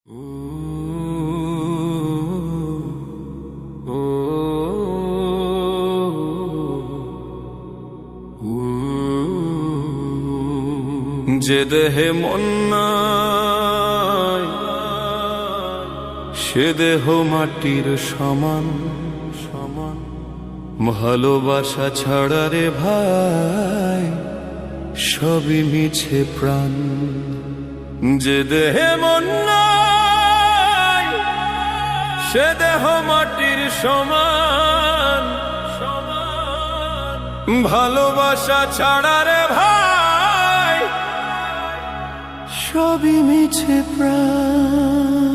যে দেহে মন নাই সে দেহ মাটির সমান সমান। ভালোবাসা ছাড়া রে ভাই সবই মিছে প্রাণ। যে দেহে মন নাই সে দেহ মাটির সমান সমান। ভালোবাসা ছাড়া রে ভাই সবই মিছে প্রাণ।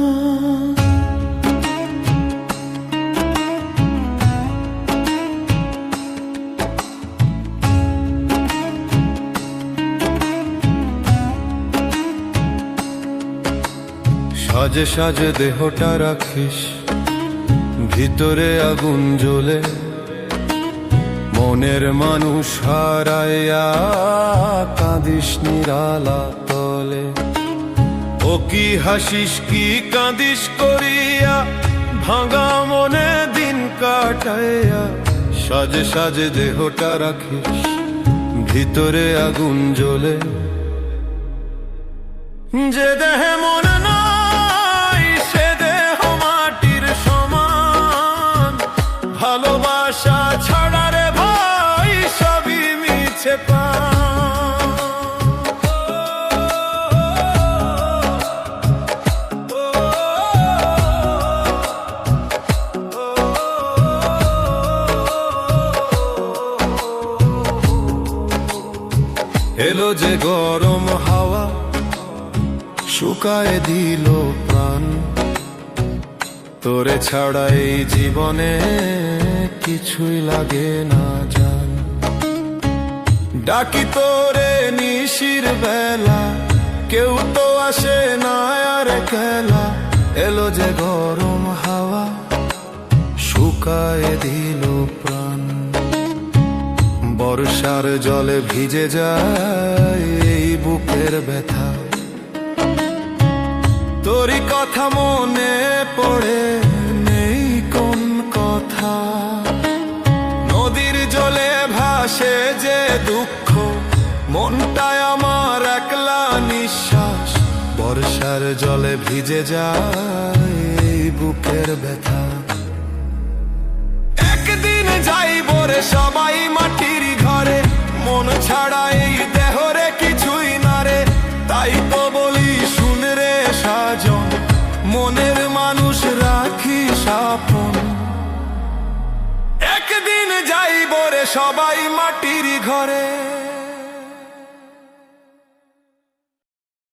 সাজে সাজে দেহটা রাখিস ভিতরে আগুন জ্বলে। মনের মানুষ হারাইয়া কাঁদিস নিরালা তলে। ও কি হাসিস কি কাঁদিস করিয়া ভাঙা মনে দিন কাটাইয়া। সাজে সাজে দেহটা রাখিস ভিতরে আগুন জ্বলে। যে দেহে মন নাই সে দেহ মাটির সমান। ভালোবাসা ছাড়া রে ভাই সবই মিছে প্রাণ। এলো যে গরম হাওয়া শুকায় দিল প্রাণ। তোরে ছাড়া এই জীবনে কিছুই লাগে না জান। ডাকি তোরে নিশির বেলা কেউ তো আসে না আর খেলা। এলো যে গরম হাওয়া শুকায় দিল প্রাণ। বর্ষার জলে ভিজে যায় এই বুকের ব্যথা। তোরই কথা মনে পড়ে নেই কোন কথা। নদীর জলে ভাসে যে দুঃখ মনটায় আমার একলা নিঃশ্বাস। বর্ষার জলে ভিজে যায় এই বুকের ব্যথা। একদিন যাইব রে সবাই মাটির ঘরে। মন ছাড়া এই দেহরে কিছুই না রে। তাই তো বলি শুন রে সাজন মনের মানুষ রাখিস আপন। একদিন যাইব রে সবাই মাটির ঘরে।